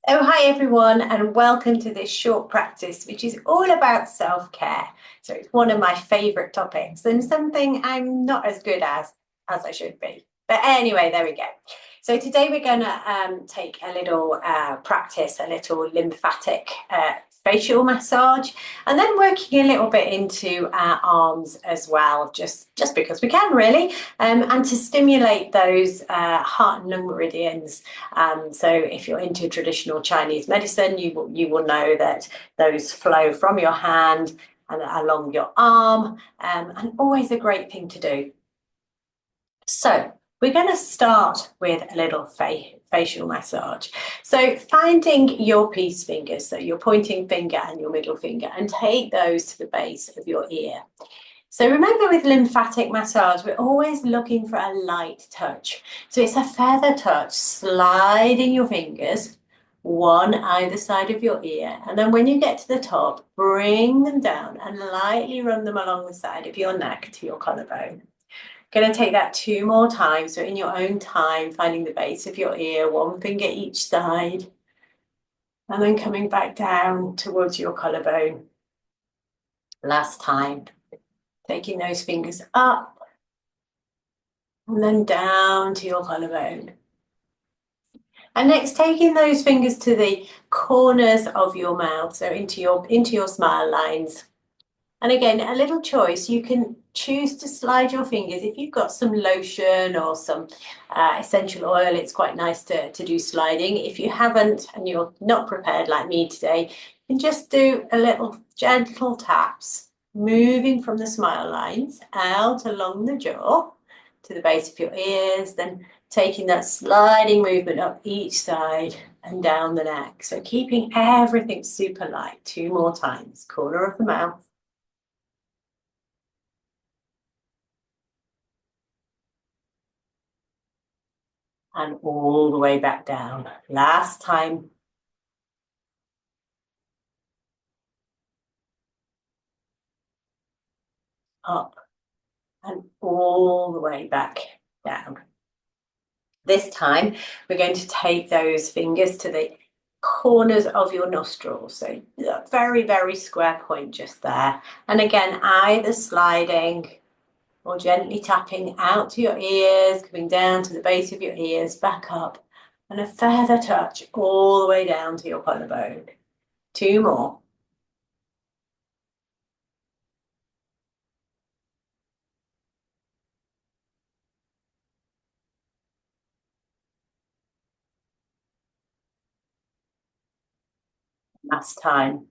Oh, hi everyone, and welcome to this short practice, which is all about self-care. So it's one of my favourite topics and something I'm not as good as I should be. But anyway, there we go. So today we're going to take a little practice, a little lymphatic facial massage, and then working a little bit into our arms as well, just because we can really, and to stimulate those heart and lung meridians. So if you're into traditional Chinese medicine, you will know that those flow from your hand and along your arm, and always a great thing to do. So we're going to start with a little facial massage. So finding your peace fingers, so your pointing finger and your middle finger, and take those to the base of your ear. So remember, with lymphatic massage, we're always looking for a light touch. So it's a feather touch, sliding your fingers, one either side of your ear. And then when you get to the top, bring them down and lightly run them along the side of your neck to your collarbone. Going to take that 2 more times. So in your own time, finding the base of your ear, one finger each side, and then coming back down towards your collarbone. Last time, taking those fingers up and then down to your collarbone. And next, taking those fingers to the corners of your mouth, so into your smile lines. And again, a little choice. You can choose to slide your fingers. If you've got some lotion or some essential oil, it's quite nice to do sliding. If you haven't and you're not prepared like me today, you can just do a little gentle taps, moving from the smile lines out along the jaw to the base of your ears, then taking that sliding movement up each side and down the neck. So keeping everything super light. 2 more times, corner of the mouth. And all the way back down. Last time. Up and all the way back down. This time, we're going to take those fingers to the corners of your nostrils. So a very, very square point just there. And again, either sliding or gently tapping out to your ears, coming down to the base of your ears, back up, and a feather touch all the way down to your collarbone. 2 more. Last time.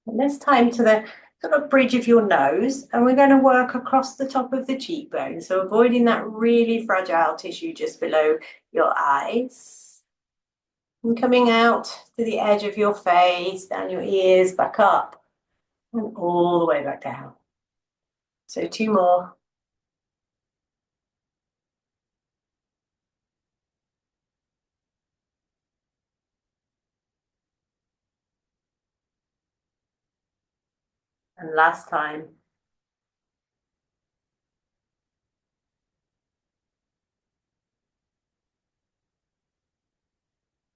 And this time to the sort of bridge of your nose, and we're going to work across the top of the cheekbone, so avoiding that really fragile tissue just below your eyes. And coming out to the edge of your face, down your ears, back up, and all the way back down. So 2 more. And last time.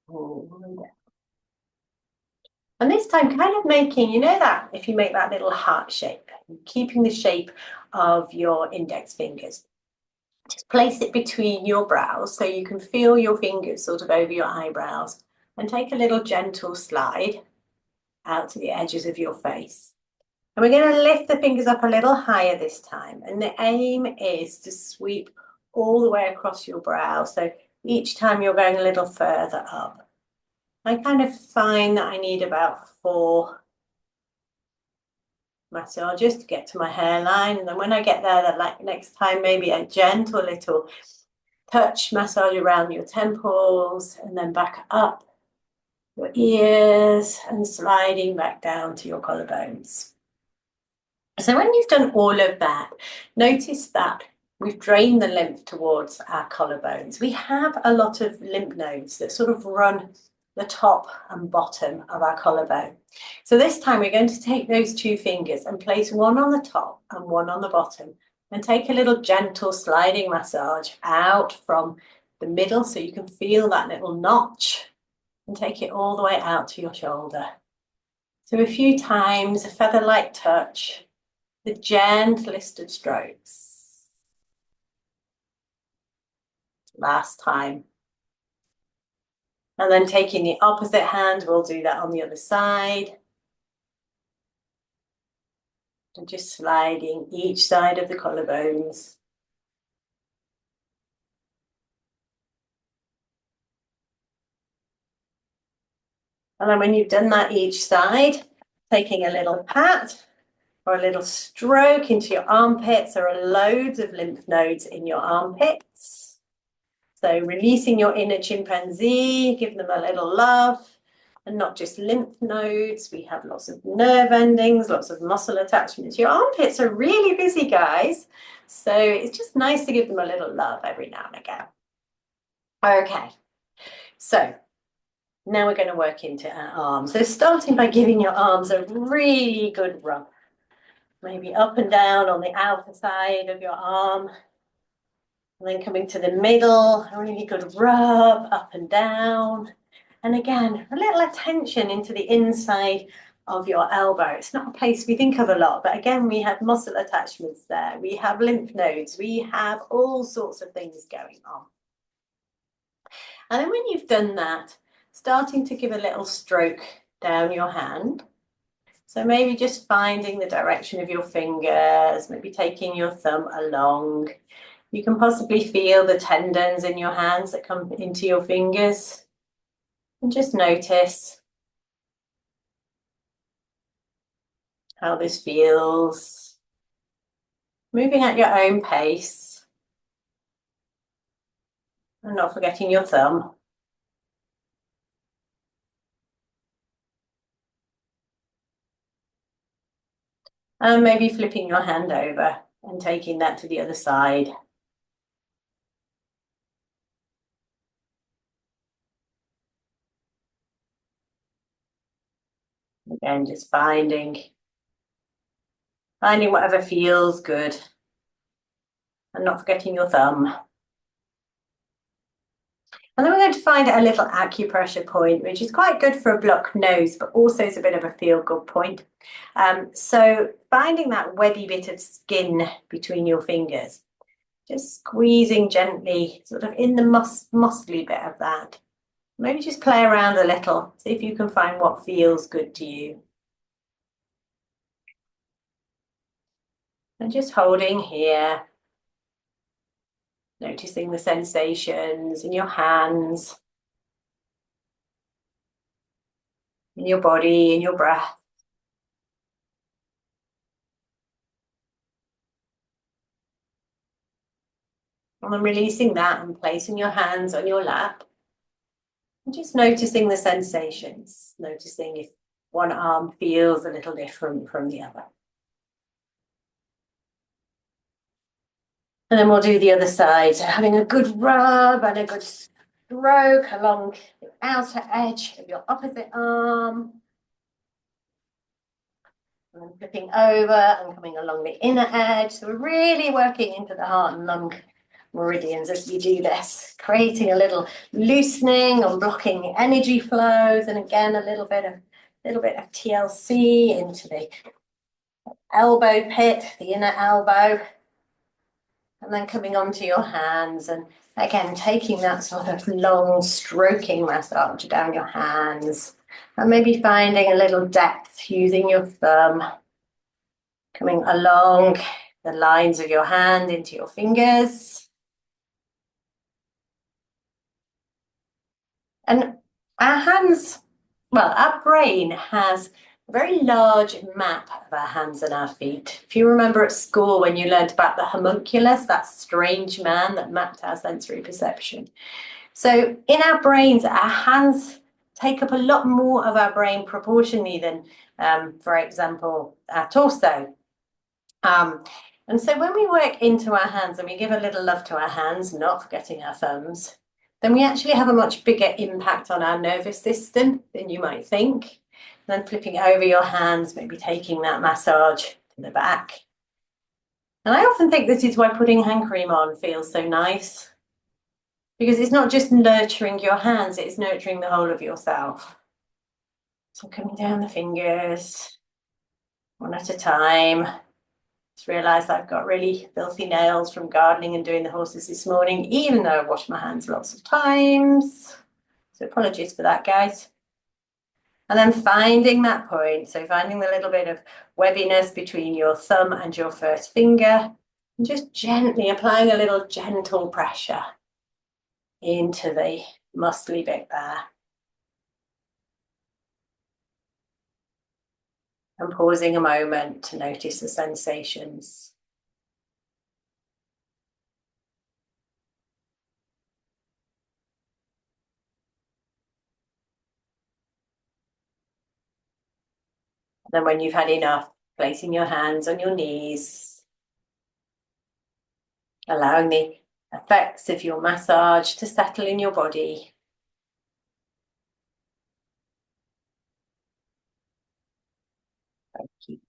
All the way down. And this time, kind of making, you know, that if you make that little heart shape, keeping the shape of your index fingers. Just place it between your brows so you can feel your fingers sort of over your eyebrows, and take a little gentle slide out to the edges of your face. And we're going to lift the fingers up a little higher this time. And the aim is to sweep all the way across your brow. So each time you're going a little further up. I kind of find that I need about 4 massages to get to my hairline. And then when I get there, that like next time, maybe a gentle little touch massage around your temples and then back up your ears and sliding back down to your collarbones. So when you've done all of that, notice that we've drained the lymph towards our collarbones. We have a lot of lymph nodes that sort of run the top and bottom of our collarbone. So this time we're going to take those two fingers and place one on the top and one on the bottom, and take a little gentle sliding massage out from the middle so you can feel that little notch, and take it all the way out to your shoulder. So a few times, a feather-like touch, the gentlest of strokes. Last time. And then taking the opposite hand, we'll do that on the other side. And just sliding each side of the collarbones. And then when you've done that each side, taking a little pat or a little stroke into your armpits. There are loads of lymph nodes in your armpits. So releasing your inner chimpanzee, give them a little love. And not just lymph nodes, we have lots of nerve endings, lots of muscle attachments. Your armpits are really busy, guys. So it's just nice to give them a little love every now and again. Okay, so now we're going to work into our arms. So starting by giving your arms a really good rub. Maybe up and down on the outer side of your arm. And then coming to the middle, a really good rub up and down. And again, a little attention into the inside of your elbow. It's not a place we think of a lot, but again, we have muscle attachments there. We have lymph nodes. We have all sorts of things going on. And then when you've done that, starting to give a little stroke down your hand. So maybe just finding the direction of your fingers, maybe taking your thumb along. You can possibly feel the tendons in your hands that come into your fingers. And just notice how this feels. Moving at your own pace. And not forgetting your thumb. And maybe flipping your hand over and taking that to the other side. Again, just finding whatever feels good. And not forgetting your thumb. And then we're going to find a little acupressure point, which is quite good for a blocked nose, but also is a bit of a feel-good point. So finding that webby bit of skin between your fingers, just squeezing gently, sort of in the muscly bit of that. Maybe just play around a little, see if you can find what feels good to you. And just holding here. Noticing the sensations in your hands, in your body, in your breath. And then releasing that and placing your hands on your lap. And just noticing the sensations, noticing if one arm feels a little different from the other. And then we'll do the other side. So having a good rub and a good stroke along the outer edge of your opposite arm. And then flipping over and coming along the inner edge. So we're really working into the heart and lung meridians as we do this, creating a little loosening or blocking the energy flows. And again, a little bit of TLC into the elbow pit, the inner elbow. And then coming onto your hands and again, taking that sort of long stroking massage down your hands. And maybe finding a little depth using your thumb. Coming along the lines of your hand into your fingers. And our hands, well, our brain has a very large map of our hands and our feet. If you remember at school when you learned about the homunculus, that strange man that mapped our sensory perception. So in our brains, our hands take up a lot more of our brain proportionally than, for example, our torso. And so when we work into our hands and we give a little love to our hands, not forgetting our thumbs, then we actually have a much bigger impact on our nervous system than you might think. And then flipping over your hands, maybe taking that massage to the back. And I often think this is why putting hand cream on feels so nice, because it's not just nurturing your hands, it's nurturing the whole of yourself. So coming down the fingers, one at a time. Just realised I've got really filthy nails from gardening and doing the horses this morning, even though I've washed my hands lots of times. So apologies for that, guys. And then finding that point, so finding the little bit of webbiness between your thumb and your first finger, and just gently applying a little gentle pressure into the muscly bit there. And pausing a moment to notice the sensations. And then when you've had enough, placing your hands on your knees, allowing the effects of your massage to settle in your body. Keep